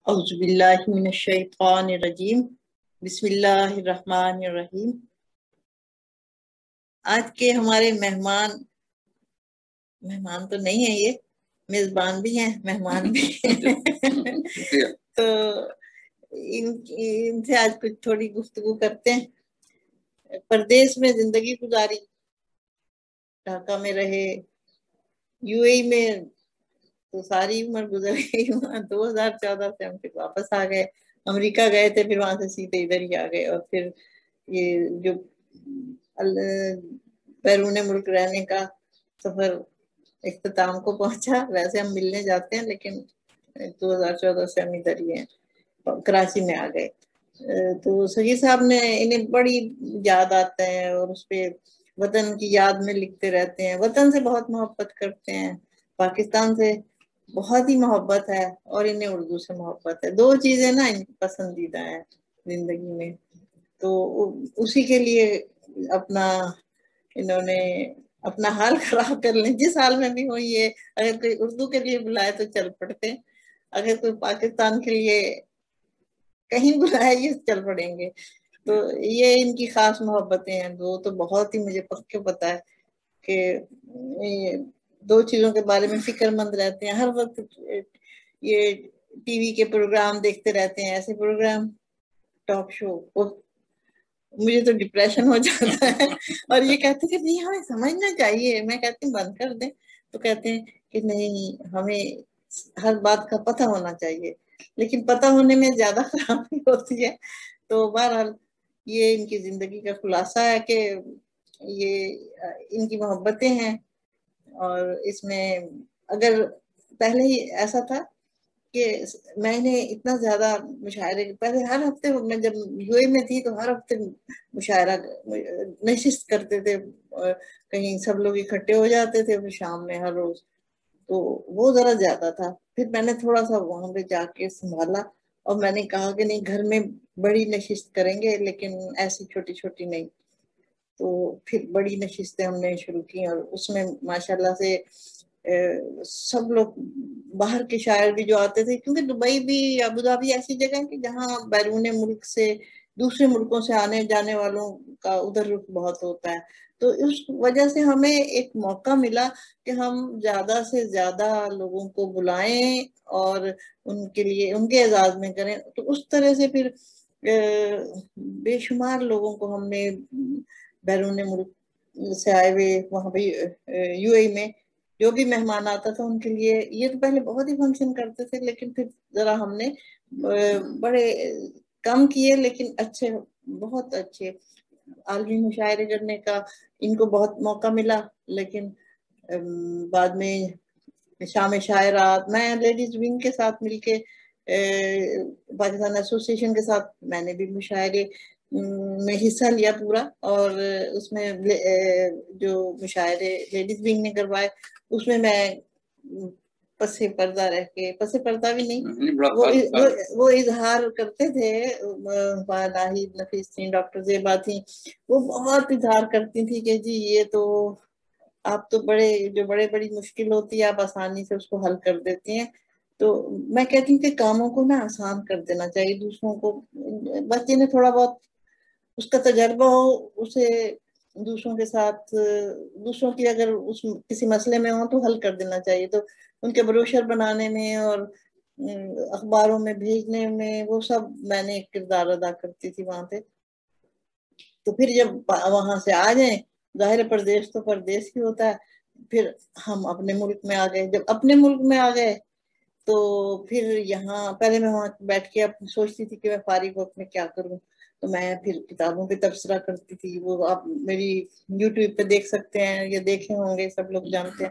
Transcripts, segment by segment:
اعوذ باللہ من الشیطان الرجیم بسم اللہ الرحمن الرحیم۔ آج کے ہمارے مہمان تو نہیں ہیں، یہ میزبان بھی ہیں مہمان بھی ہیں تو ان سے آج کچھ تھوڑی گفتگو کرتے ہیں۔ پردیس میں زندگی گزاری، ڈھاکہ میں رہے، یو اے میں تو ساری عمر گزر گئی، 2014 سے ہم پھر واپس آ گئے، امریکہ گئے تھے، پھر وہاں سے سیدھے ادھر ہی آ گئے، اور پھر یہ جو بیرون ملک رہنے کا سفر اختتام کو پہنچا۔ ویسے ہم ملنے جاتے ہیں لیکن 2014 سے ہم ادھر ہی ہیں، کراچی میں آ گئے۔ تو سگی صاحب نے انہیں بڑی یاد آتا ہے، اور اس پہ وطن کی یاد میں لکھتے رہتے ہیں، وطن سے بہت محبت کرتے ہیں، پاکستان سے بہت ہی محبت ہے، اور انہیں اردو سے محبت ہے۔ دو چیزیں نا ان کی پسندیدہ ہیں زندگی میں، تو اسی کے لیے انہوں نے اپنا حال خراب کر لیں، جس حال میں بھی ہو۔ یہ اگر کوئی اردو کے لیے بلائے تو چل پڑتے، اگر کوئی پاکستان کے لیے کہیں بلائے یہ چل پڑیں گے۔ تو یہ ان کی خاص محبتیں ہیں دو، تو بہت ہی مجھے پکے پتا ہے کہ دو چیزوں کے بارے میں فکر مند رہتے ہیں ہر وقت۔ یہ ٹی وی کے پروگرام دیکھتے رہتے ہیں، ایسے پروگرام، ٹاک شو، مجھے تو ڈپریشن ہو جاتا ہے۔ اور یہ کہتے ہیں کہ نہیں ہمیں سمجھنا چاہیے، میں کہتی ہوں بند کر دیں، تو کہتے ہیں کہ نہیں ہمیں ہر بات کا پتہ ہونا چاہیے، لیکن پتہ ہونے میں زیادہ خرابی ہوتی ہے۔ تو بہرحال یہ ان کی زندگی کا خلاصہ ہے کہ یہ ان کی محبتیں ہیں، اور اس میں اگر پہلے ہی ایسا تھا کہ میں نے اتنا زیادہ مشاعرے، پہلے ہر ہفتے میں جب یو اے میں تھی تو ہر ہفتے مشاعرہ نشست کرتے تھے، کہیں سب لوگ اکٹھے ہو جاتے تھے شام میں ہر روز، تو وہ ذرا زیادہ تھا۔ پھر میں نے تھوڑا سا وہاں پہ جا کے سنبھالا، اور میں نے کہا کہ نہیں گھر میں بڑی نشست کریں گے لیکن ایسی چھوٹی چھوٹی نہیں۔ تو پھر بڑی نشستیں ہم نے شروع کی، اور اس میں ماشاءاللہ سے سب لوگ باہر کے شاعر بھی جو آتے تھے، کیونکہ دبئی بھی، ابوظہبی ایسی جگہ ہے کہ جہاں بیرون ملک سے، دوسرے ملکوں سے آنے جانے والوں کا ادھر رخ بہت ہوتا ہے، تو اس وجہ سے ہمیں ایک موقع ملا کہ ہم زیادہ سے زیادہ لوگوں کو بلائیں اور ان کے لیے ان کے اعزاز میں کریں۔ تو اس طرح سے پھر بے شمار لوگوں کو ہم نے بیرون ملک سے آئے ہوئے، وہاں پہ یو اے میں جو بھی مہمان آتا تھا ان کے لیے، یہ تو پہلے بہت ہی فنکشن کرتے تھے لیکن پھر ذرا ہم نے بڑے کم کیے، لیکن اچھے، بہت اچھے عالمی مشاعرے کرنے کا ان کو بہت موقع ملا۔ لیکن بعد میں شام شاعرات، میں لیڈیز ونگ کے ساتھ مل کے، پاکستان ایسوسی ایشن کے ساتھ میں نے بھی مشاعرے میں حصہ لیا پورا، اور اس میں جو مشاعرے لیڈیز ونگ نے کروائے اس میں پس پردہ رہ کے، پس پردہ بھی نہیں، وہ اظہار کرتے تھے، ناہید نفیس تھیں، ڈاکٹر زیبا تھیں، وہ بہت اظہار کرتی تھی کہ جی یہ تو آپ تو جو بڑی مشکل ہوتی ہے آپ آسانی سے اس کو حل کر دیتی ہیں۔ تو میں کہتی ہوں کہ کاموں کو نا آسان کر دینا چاہیے دوسروں کو، بس جنہیں تھوڑا بہت اس کا تجربہ ہو، اسے دوسروں کے ساتھ، دوسروں کی اگر کسی مسئلے میں ہو تو حل کر دینا چاہیے۔ تو ان کے بروشر بنانے میں اور اخباروں میں بھیجنے میں وہ سب میں نے ایک کردار ادا کرتی تھی وہاں پہ۔ تو پھر جب وہاں سے آ جائیں، ظاہر پردیش تو پردیش ہی ہوتا ہے، پھر ہم اپنے ملک میں آ گئے۔ جب اپنے ملک میں آ گئے تو پھر یہاں پہلے میں وہاں بیٹھ کے اب سوچتی تھی کہ میں فارغ وقت میں کیا کروں، تو میں پھر کتابوں پہ تبصرہ کرتی تھی، وہ آپ میری یوٹیوب پہ دیکھ سکتے ہیں، یا دیکھے ہوں گے، سب لوگ جانتے ہیں،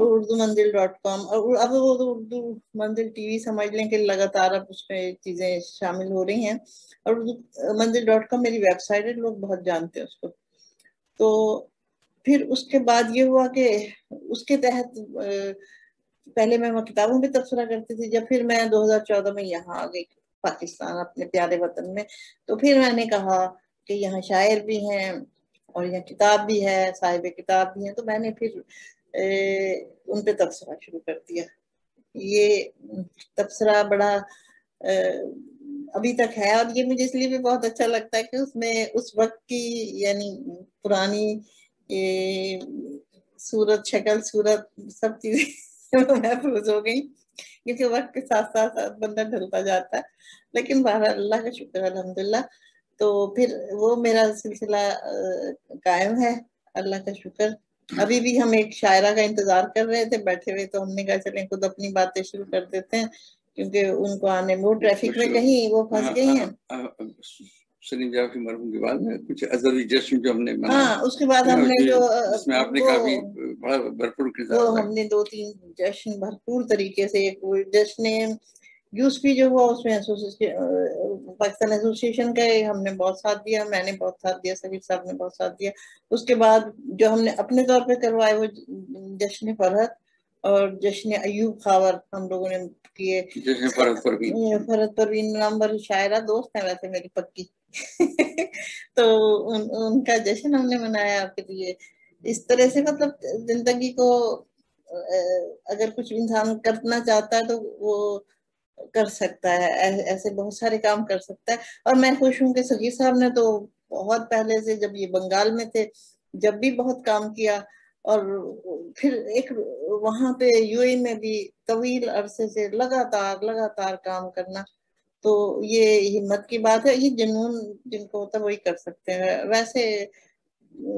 urdumanzil.com، اور اب وہ اردو منزل ٹی وی سمجھ لیں کہ لگاتار اب اس میں چیزیں شامل ہو رہی ہیں، اور urdumanzil.com میری ویب سائٹ ہے، لوگ بہت جانتے ہیں اس کو۔ تو پھر اس کے بعد یہ ہوا کہ اس کے تحت پہلے میں کتابوں پہ تبصرہ کرتی تھی، جب پھر میں 2014 میں یہاں آ گئی پاکستان، اپنے پیارے وطن میں، تو پھر میں نے کہا کہ یہاں شاعر بھی ہیں اور یہاں کتاب بھی ہے، صاحب کتاب بھی ہیں، تو میں نے پھر ان پہ تبصرہ شروع کر دیا۔ یہ تبصرہ بڑا ابھی تک ہے، اور یہ مجھے اس لیے بھی بہت اچھا لگتا ہے کہ اس میں اس وقت کی یعنی پرانی صورت شکل صورت سب چیزیں محفوظ ہو گئی، کیونکہ وقت کے ساتھ ساتھ بندہ ڈھلتا جاتا ہے، لیکن بہرحال اللہ کا شکر الحمدللہ۔ تو پھر وہ میرا سلسلہ قائم ہے اللہ کا شکر۔ ابھی بھی ہم ایک شاعرہ کا انتظار کر رہے تھے بیٹھے ہوئے، تو ہم نے کہا چلیں خود اپنی باتیں شروع کر دیتے ہیں، کیونکہ ان کو آنے وہ ٹریفک میں کہیں وہ پھنس گئی ہیں۔ سلیم جعفری مرحوم کے بعد میں کچھ ازلی جشن جو ہم نے منایا، ہاں اس کے بعد ہم نے جو اس میں آپ نے کافی بڑا بھرپور کردار وہ ہم نے 2-3 جشن بھرپور طریقے سے، ایک جشن یوسفی جو ہوا اس میں پاکستان ایسوسیشن کا ہم نے بہت ساتھ دیا، میں نے بہت ساتھ دیا، سبیر صاحب نے بہت ساتھ دیا۔ اس کے بعد جو ہم نے اپنے طور پہ کروائے وہ جشن فرحت اور جشن ایوب خاور ہم لوگوں نے کیے۔ جشن فرحت پروین نامور شاعرہ دوست ہیں ویسے میری پکی تو ان کا جشن ہم نے منایا۔ پھر یہ اس طرح سے مطلب زندگی کو اگر کچھ انسان کرنا چاہتا ہے تو وہ کر سکتا ہے، ایسے بہت سارے کام کر سکتا ہے۔ اور میں خوش ہوں کہ سگیر صاحب نے تو بہت پہلے سے جب یہ بنگال میں تھے جب بھی بہت کام کیا، اور پھر ایک وہاں پہ یو اے میں بھی طویل عرصے سے لگاتار کام کرنا، تو یہ ہمت کی بات ہے، یہ جنون جن کو ہوتا ہے وہی کر سکتے ہیں۔ ویسے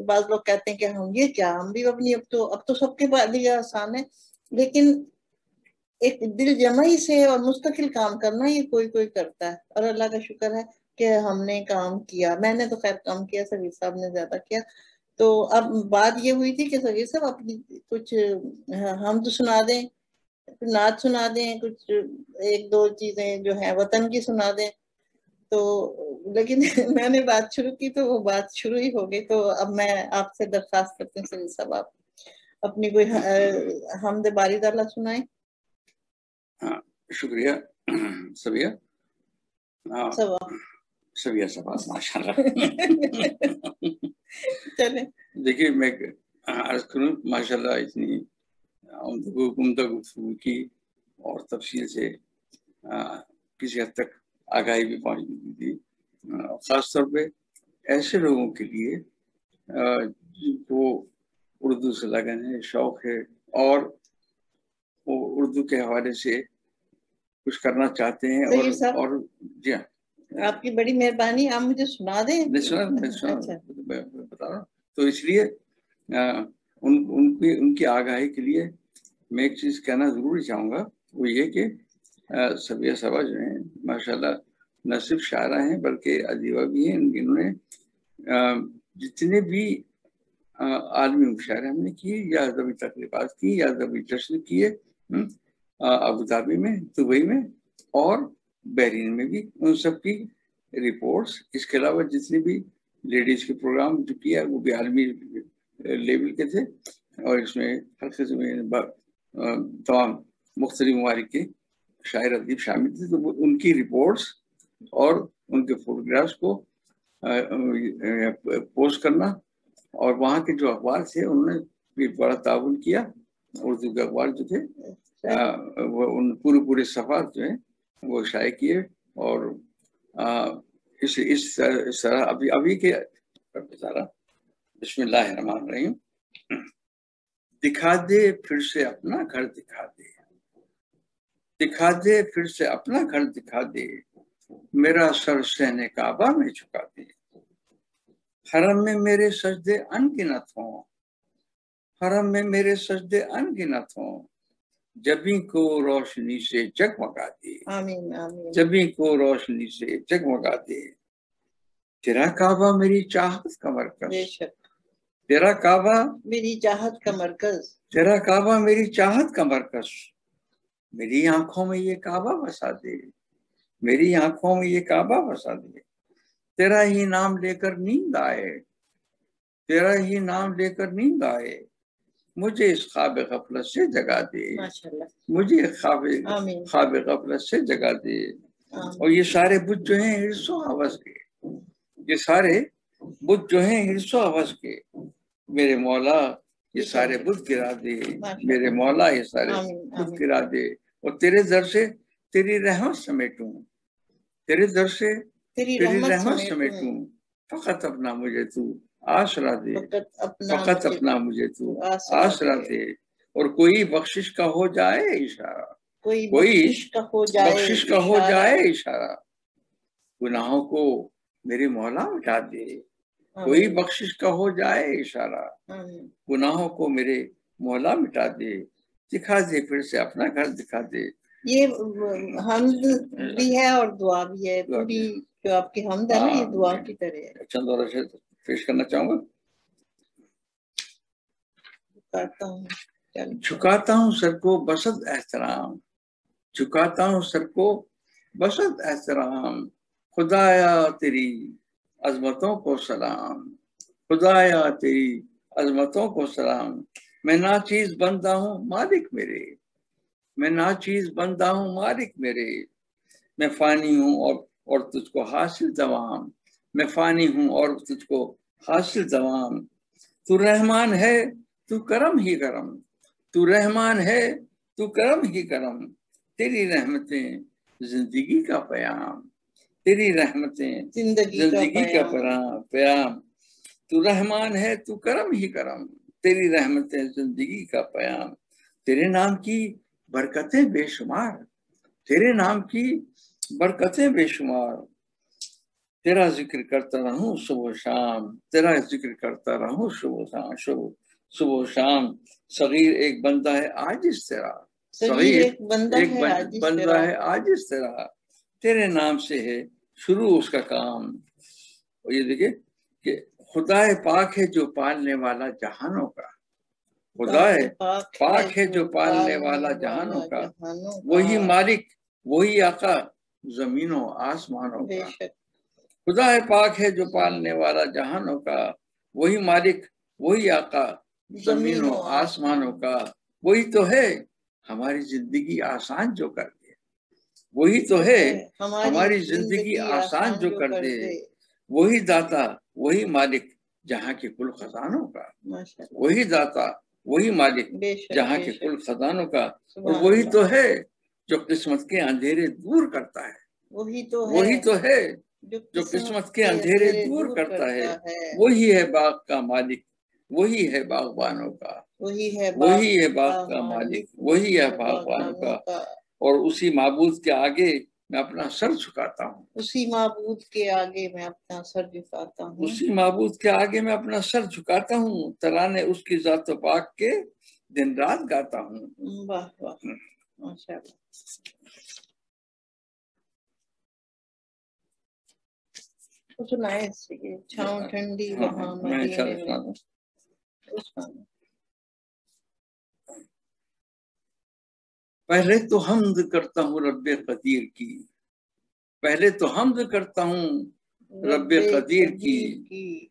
بعض لوگ کہتے ہیں کہ ہم یہ کیا، ہم بھی اپنی اب تو سب کے لیے آسان ہے، لیکن ایک دل جمعی سے اور مستقل کام کرنا یہ کوئی کرتا ہے، اور اللہ کا شکر ہے کہ ہم نے کام کیا۔ میں نے تو خیر کام کیا، سگیر صاحب نے زیادہ کیا۔ تو اب بات یہ ہوئی تھی کہ سگیر صاحب اپنی کچھ ہم تو سنا دیں، نعت سنا دیں، کچھ 1-2 چیزیں جو ہیں وطن کی سنا دیں، تو لیکن میں نے بات شروع کی تو وہ بات شروع ہی ہو گئی۔ تو اب میں آپ سے درخواست کرتی ہوں سگیر صاحب آپ اپنی کوئی حمد باری تعالیٰ سنائیں۔ شکریہ سبیہ صاحبہ ماشاء اللہ۔ چلیں دیکھیے میں عرض کروں ماشاء اللہ اتنی عمدہ گفتگو کی اور تفصیل سے کسی حد تک آگاہی بھی پہنچ تھی، خاص طور پہ ایسے لوگوں کے لیے جن کو اردو سے لگن ہے، شوق ہے، اور وہ اردو کے حوالے سے کچھ کرنا چاہتے ہیں۔ اور جی ہاں، آپ کی بڑی مہربانی، آپ مجھے سنا دیں۔ بتا رہا ہوں، تو اس لیے ان کی آگاہی کے لیے میں ایک چیز کہنا ضروری چاہوں گا، وہ یہ کہ سبیہ صاحبہ جو ہیں ماشاءاللہ نہ صرف شاعرہ ہیں بلکہ ادیبہ بھی ہیں۔ انہوں نے جتنے بھی عالمی مشاعرے ہم نے کیے یا ادبی تقریبات کی یا ادبی جشن کیے ابوظہبی میں، دبئی میں اور بحرین میں بھی، ان سب کی رپورٹس، اس کے علاوہ جتنے بھی لیڈیز کے پروگرام جو کیا وہ بھی عالمی لیول کے تھے، اور اس میں ہر قسم میں تمام مختلف ممالک کے شاعر ادیب شامل تھے۔ تو ان کی رپورٹس اور ان کے فوٹوگرافس کو پوسٹ کرنا، اور وہاں کے جو اخبار تھے انہوں نے بھی بڑا تعاون کیا۔ اردو کے اخبار جو تھے وہ ان پورے صفحات جو ہیں وہ شائع کیے، اور اس طرح ابھی کے بسم اللہ الرحمن الرحیم، دکھا دے پھر سے اپنا گھر دکھا دے، دکھا دے پھر سے اپنا گھر دکھا دے، میرا سر صحن کعبہ میں جھکا دے، حرم میں میرے سجدے انگنت ہوں، حرم میں میرے سجدے انگنت ہوں، جبیں کو روشنی سے جگمگا دے، آمین آمین، جبیں کو روشنی سے جگمگا دے، تیرا کعبہ میری چاہت کا مرکز، بے شک تیرا کعبہ میری چاہت کا مرکز، تیرا کعبہ میری چاہت کا مرکز، میری آنکھوں میں یہ کعبہ بسا دے، میری آنکھوں میں یہ کعبہ بسا دے، تیرا ہی نام لے کر نیند آئے، تیرا ہی نام لے کر نیند آئے، مجھے اس خواب غفلت سے جگا دے، مجھے خواب غفلت سے جگا دے۔ اور یہ سارے بت جو ہیں حرص و ہوس کے، یہ سارے بت جو ہیں حرص و ہوس کے، میرے مولا یہ سارے بت گرا دے، میرے مولا یہ سارے بت گرا دے، اور تیرے در سے تیری رحمت سمیٹوں، تیرے در سے تیری رحمت سمیٹوں، فقط اپنا مجھے تو آسرا دے، فقط اپنا مجھے تو آسرا دے، اور کوئی بخشش کا ہو جائے اشارہ، کوئی بخشش کا ہو جائے اشارہ، گناہوں کو میرے مولا مٹا دے، کوئی بخشش کا ہو جائے اشارہ، گناہوں کو میرے مولا مٹا دے، دکھا دے پھر سے اپنا گھر دکھا دے۔ یہ حمد بھی ہے اور دعا بھی ہے، پوری جو آپ کی حمد ہے نا یہ دعا کی طرح ہے۔ چند اور اشعار پیش کرنا چاہوں گا۔ جھکاتا ہوں سر کو بسط احترام، جھکاتا ہوں سر کو بسط احترام، خدایا تیری عظمتوں کو سلام، خدایا تیری عظمتوں کو سلام، میں ناچیز بندہ ہوں مالک میرے، میں ناچیز بندہ ہوں مالک میرے، میں فانی ہوں اور تجھ کو حاصل دوام، میں فانی ہوں اور تجھ کو حاصل دوام، تو رحمان ہے تو کرم ہی کرم، تو رحمان ہے تو کرم ہی کرم، تیری رحمتیں زندگی کا پیام، تیری رحمتیں زندگی کا پیام، تو رحمان ہے تو کرم ہی کرم، تیری رحمتیں زندگی کا پیام، تیرے نام کی برکتیں بے شمار، تیرے نام کی برکتیں بے شمار، تیرا ذکر کرتا رہوں صبح و شام، تیرا ذکر کرتا رہوں صبح و شام، صغیر ایک بندہ ہے عاجز تیرا، صغیر ایک بندہ ہے عاجز تیرا، تیرے نام سے ہے شروع اس کا کام۔ اور یہ دیکھیں کہ خدا پاک ہے جو پالنے والا جہانوں کا، خدا پاک ہے جو پالنے والا جہانوں کا، وہی مالک وہی آقا زمینوں آسمانوں کا، خدا پاک ہے جو پالنے والا جہانوں کا، وہی مالک وہی آقا زمینوں آسمانوں کا، وہی تو ہے ہماری زندگی آسان جو کر دے، وہی تو ہے ہماری زندگی آسان جو کر دے، وہی داتا وہی مالک جہاں کے کل خزانوں کا، وہی داتا وہی مالک جہاں کے کل خزانوں کا، اور وہی تو ہے جو قسمت کے اندھیرے دور کرتا ہے، وہی تو ہے جو قسمت کے اندھیرے دور کرتا ہے، وہی ہے باغ کا مالک وہی ہے باغبانوں کا، وہی ہے باغ کا مالک وہی ہے باغبانوں کا، اور اسی معبود کے آگے میں اپنا سر جھکاتا ہوں، اسی معبود کے آگے میں اپنا سر جھکاتا ہوں، اسی معبود کے آگے میں اپنا سر جھکاتا ہوں، ترانے اس کی ذات و پاک کے دن رات گاتا ہوں۔ واہ واہ ماشاء اللہ۔ سنائے چھاؤں ٹھنڈی وہاں مدینے میں، پہلے تو حمد کرتا ہوں رب قدیر کی، پہلے تو حمد کرتا ہوں رب قدیر کی،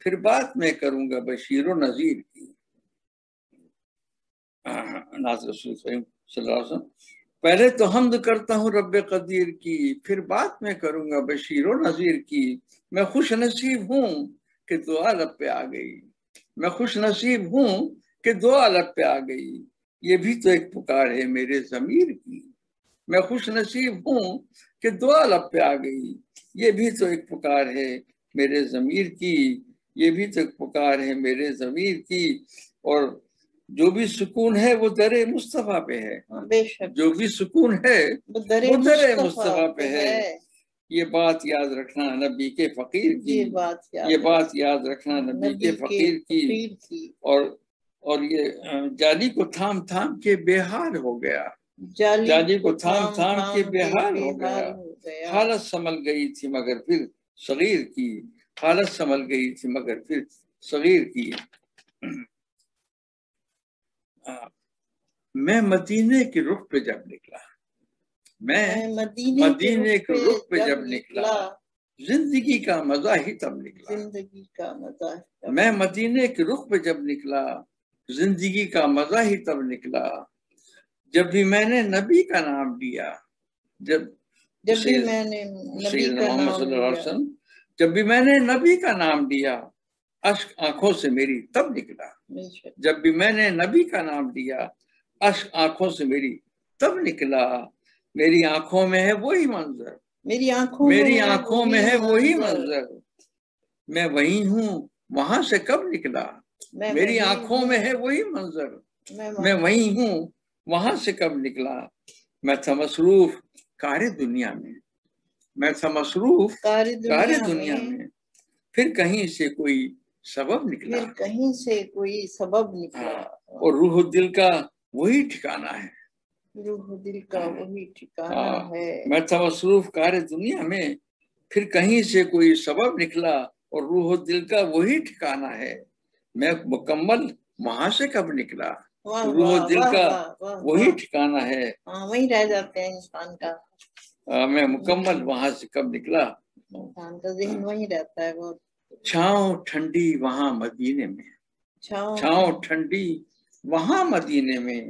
پھر بات میں کروں گا بشیر و نذیر کی، ناز رسول صلی اللہ علیہ وسلم، پہلے تو حمد کرتا ہوں رب قدیر کی، پھر بات میں کروں گا بشیر و نذیر کی، میں خوش نصیب ہوں کہ دعا لب پہ آ گئی، میں خوش نصیب ہوں کہ دعا لب پہ آ گئی، یہ بھی تو ایک پکار ہے میرے ضمیر کی، میں خوش نصیب ہوں کہ دعا لب پہ آ گئی، یہ بھی تو ایک پکار ہے میرے ضمیر کی، یہ بھی تو ایک پکار ہے میرے ضمیر کی، اور جو بھی سکون ہے وہ در مصطفیٰ پہ ہے، جو بھی سکون ہے وہ در مصطفیٰ پہ ہے، یہ بات یاد رکھنا نبی کے فقیر کی، یہ بات یاد رکھنا نبی کے فقیر کی، اور یہ جالی کو تھام تھام کے بے حال ہو گیا، جالی کو تھام تھام کے بے حال ہو گیا، حالت سنبھل گئی تھی مگر پھر صغیر کی، حالت سنبھل گئی تھی مگر پھر صغیر کی، میں مدینے کے رخ پہ جب نکلا، میں مدینے کے رخ پہ جب نکلا، زندگی کا مزہ ہی تب نکلا، زندگی کا مزہ، میں مدینے کے رخ پہ جب نکلا، زندگی کا مزہ ہی تب نکلا، جب بھی میں نے نبی کا نام لیا، جب بھی میں نے نبی کا محمد نام صلی اللہ علیہ لیا، وسلم، جب بھی میں نے نبی کا نام لیا، اشک آنکھوں سے میری تب نکلا، جب بھی میں نے نبی کا نام لیا، اشک آنکھوں سے میری تب نکلا، میری آنکھوں میں ہے وہی منظر، میری آنکھوں میں ہے وہی منظر، میں وہی ہوں وہاں سے کب نکلا، میری آنکھوں میں ہے وہی منظر، میں وہی ہوں وہاں سے کب نکلا، میں تھا مصروف کار دنیا میں، میں تھا مصروف کار دنیا میں، پھر کہیں سے کوئی سبب نکلا، پھر کہیں سے کوئی سبب نکلا، اور روح دل کا وہی ٹھکانہ ہے، روح دل کا وہی ٹھکانہ ہے، میں تھا مصروف کار دنیا میں، پھر کہیں سے کوئی سبب نکلا، اور روح دل کا وہی ٹھکانہ ہے، میں مکمل وہاں سے کب نکلا، روح دل کا وہی ٹھکانہ ہے، وہی رہ جاتے ہیں انسان کا، میں مکمل وہاں سے کب نکلا، انسان کا ذہن وہی رہتا ہے بہت۔ چھاؤں ٹھنڈی وہاں مدینے میں، چھاؤں ٹھنڈی وہاں مدینے میں،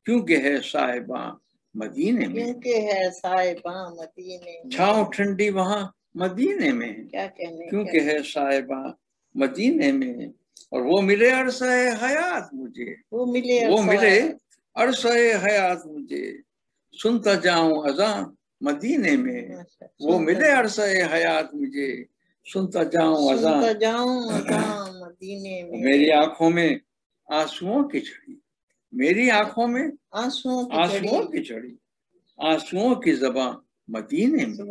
کیونکہ ہے صاحباں مدینے میں، کیونکہ ہے صاحباں مدینے میں، چھاؤں ٹھنڈی وہاں مدینے میں، کیا کہنے، کیونکہ ہے صاحباں مدینے میں، اور وہ ملے عرصہ حیات مجھے، وہ ملے عرصہ حیات مجھے، سنتا جاؤں اذاں مدینے میں، وہ ملے عرصہ حیات مجھے، سنتا جاؤں اذاں مدینے میں، میری آنکھوں میں آنسوؤں کی چھڑی، میری آنکھوں میں آنسوؤں کی چھڑی، آنسوؤں کی زباں مدینے میں،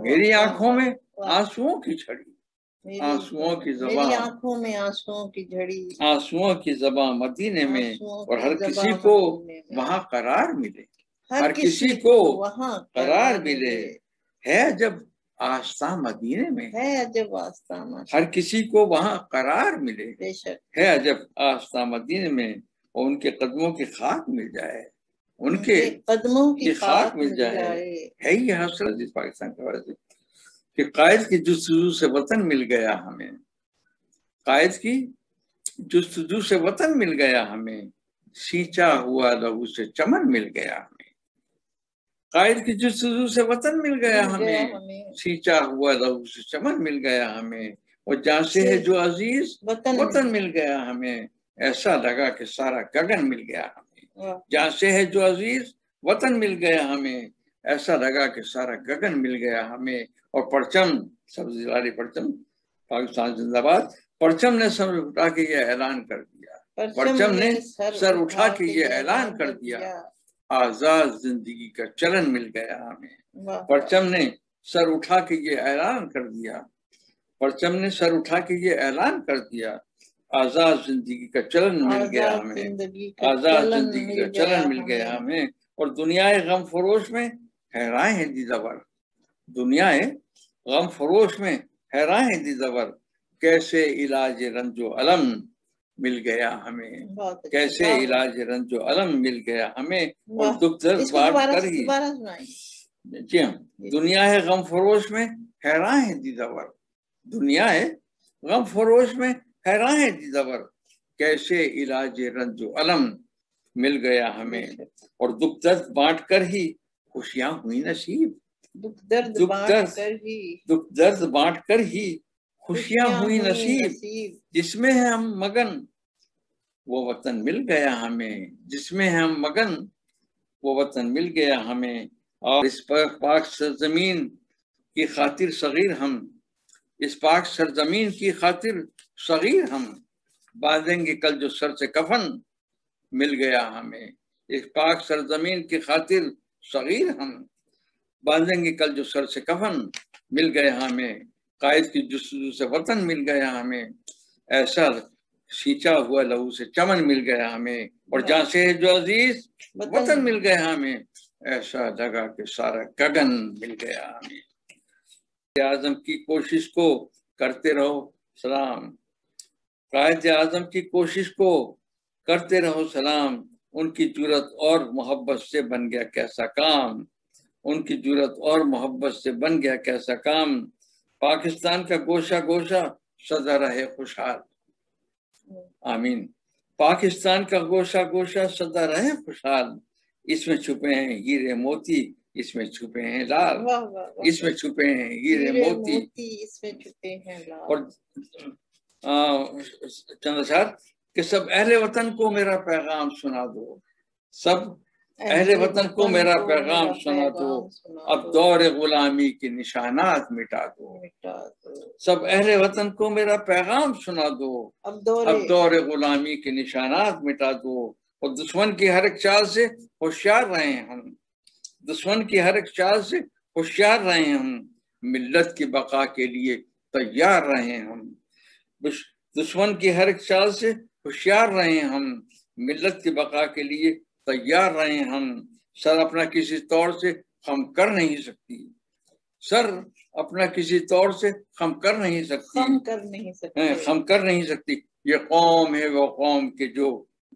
میری آنکھوں میں آنسوؤں کی چھڑی، آنسوؤں کی زباں، میری آنکھوں میں آنسوؤں کی جھڑی، آنسوؤں کی زباں مدینے میں، اور ہر کسی کو وہاں قرار ملے، ہر کسی کو وہاں قرار ملے، ہے جب آستاں مدینے میں، ہے جب آستاں، ہر کسی کو وہاں قرار ملے، بے شک ہے جب آستاں مدینے میں، اور ان کے قدموں کی خاک مل جائے، ان کے قدموں کی خاک مل جائے، ہے یہ حسرت اس پاکستان کے وجہ سے کہ قائد کی جستجو سے وطن مل گیا ہمیں، قائد کی جستجو سے وطن مل گیا ہمیں، سینچا ہوا لہو سے چمن مل گیا ہمیں، قائد کی جستجو سے وطن مل گیا ہمیں، سینچا ہوا لہو سے چمن مل گیا ہمیں، اور جہاں سے ہے جو عزیز وطن مل گیا ہمیں، ایسا لگا کہ سارا گگن مل گیا ہمیں، جہاں سے ہے جو عزیز وطن مل گیا ہمیں، ایسا لگا کہ سارا گگن مل گیا ہمیں، اور پرچم سبزی والی پرچم پاکستان زندہ باد، پرچم نے سر اٹھا کے یہ اعلان کر دیا، پرچم نے سر اٹھا کے یہ اعلان کر دیا، آزاد زندگی کا چلن مل گیا ہمیں، پرچم نے سر اٹھا کے یہ اعلان کر دیا، پرچم نے سر اٹھا کے یہ اعلان کر دیا، آزاد زندگی کا چلن مل گیا ہمیں، آزاد زندگی کا چلن مل گیا ہمیں، اور دنیائے غم فروش میں حیران ہے دیدور، دنیائے غم فروش میں حیران ہے دیدور، کیسے علاج رنج و علم مل گیا ہمیں، کیسے علاج رنج و علم مل گیا ہمیں، اور دکھ درد بانٹ کر ہی، جی ہاں، دنیا ہے غم فروش میں حیران ہے دیدور، دنیا ہے غم فروش میں حیران ہے دیدور، کیسے علاج رنج و علم مل گیا ہمیں، اور دکھ درد بانٹ کر ہی خوشیاں ہوئی نصیب، دکھ درد بانٹ کر ہی خوشیاں ہوئی نصیب، جس میں ہے ہم مگن وہ وطن مل گیا ہمیں، جس میں ہے ہم مگن وہ وطن مل گیا ہمیں، اور اس پاک سرزمین کی خاطر صغیر ہم، اس پاک سرزمین کی خاطر صغیر ہم، باندھیں گے کل جو سر سے کفن مل گیا ہمیں، اس پاک سرزمین کی خاطر صغیر ہم، باندھیں گے کل جو سر سے کفن مل گیا ہمیں، قائد کی جستجو سے وطن مل گیا ہمیں، ایسا سینچا ہوا لہو سے چمن مل گیا ہمیں، اور جہاں سے ہے جو عزیز وطن مل گیا ہمیں، ایسا لگا کہ سارا گگن مل گیا ہمیں، اعظم کی کوشش کو کرتے رہو سلام، قائد اعظم کی کوشش کو کرتے رہو سلام، ان کی جرت اور محبت سے بن گیا کیسا کام، ان کی جرت اور محبت سے بن گیا کیسا کام، پاکستان کا گوشہ گوشہ سدا رہے خوشحال، آمین، پاکستان کا گوشہ گوشہ سدا رہے خوشحال، اس میں چھپے ہیں ہیرے موتی، اس میں چھپے ہیں لال، اس میں چھپے ہیں ہیرے موتی، اس میں چھپے ہیں لال، اور چند اشعار کہ سب اہل وطن کو میرا پیغام سنا دو، سب اہل وطن کو میرا پیغام سنا دو، اب دور غلامی کے نشانات مٹا دو، سب اہل وطن کو میرا پیغام سنا دو، اب دور غلامی کے نشانات مٹا دو، اور دشمن کی ہر ایک چال سے ہوشیار رہے ہم، دشمن کی ہر ایک چال سے ہوشیار رہے ہم، ملت کی بقا کے لیے تیار رہے ہم، دشمن کی ہر ایک چال سے ہوشیار رہے ہم، ملت کی بقا کے لیے تیار رہے ہم، سر اپنا کسی طور سے خم کر نہیں سکتی، سر اپنا کسی طور سے خم کر نہیں سکتی، خم کر نہیں سکتی، یہ قوم ہے وہ قوم کے جو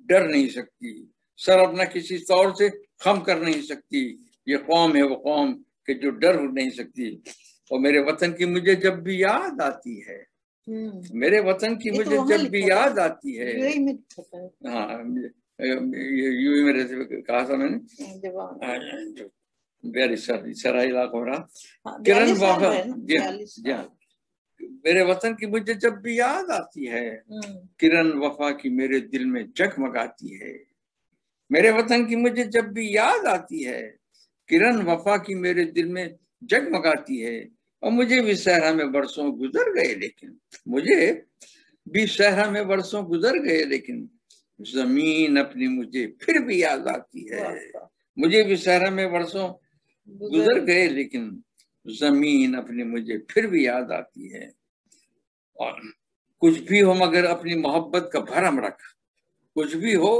ڈر نہیں سکتی، سر اپنا کسی طور سے خم کر نہیں سکتی، یہ قوم ہے وہ قوم کے جو ڈر نہیں سکتی، اور میرے وطن کی مجھے جب بھی یاد آتی ہے، میرے وطن کی مجھے جب بھی یاد آتی ہے، ہاں یوں ہی میرے سے کہا تھا میں نے، بیالی سرائی علاقہ ہو رہا کرن وفا، جی ہاں، میرے وطن کی مجھے جب بھی یاد آتی ہے، کرن وفا کی میرے دل میں جگمگاتی ہے، میرے وطن کی مجھے جب بھی یاد آتی ہے، کرن وفا کی میرے دل میں جگمگاتی ہے، اور مجھے بھی صحرا میں برسوں گزر گئے لیکن، مجھے بھی صحرا میں برسوں گزر گئے لیکن زمین اپنی مجھے پھر بھی یاد آتی ہے، مجھے بھی صحرا میں برسوں گزر گئے لیکن زمین اپنی مجھے پھر بھی یاد آتی ہے، اور کچھ بھی ہو مگر اپنی محبت کا بھرم رکھ، کچھ بھی ہو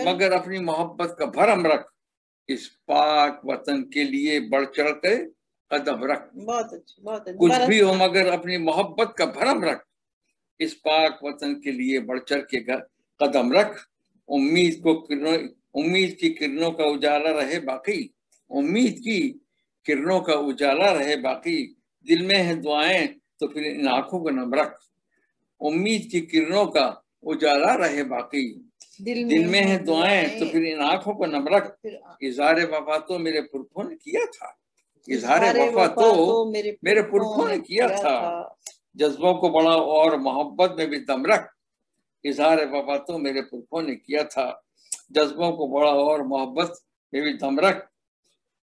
مگر اپنی محبت کا بھرم رکھ، اس پاک وطن کے لیے بڑھ چڑھ کے قدم رکھ، کچھ بھی ہو مگر اپنی محبت کا بھرم رکھ، اس پاک وطن کے لیے بڑھ چڑھ کے قدم رکھ، امید کی کرنوں کا اجالا رہے باقی، امید کی کرنوں کا اجالا رہے باقی، دل میں ہے دعائیں تو پھر ان آنکھوں کو نم رکھ، امید کی کرنوں کا اجالا رہے باقی، دل میں ہے دعائیں تو پھر ان آنکھوں کو نم رکھ، اظہار وفا تو میرے پرکھوں نے کیا تھا، اظہار وفا تو میرے پرکھوں نے کیا تھا، جذبوں کو بڑا اور محبت میں بھی دم رکھ، اظہار وفا تو میرے پرکھوں نے کیا تھا، جذبوں کو بڑا اور محبت میں بھی دم رکھ،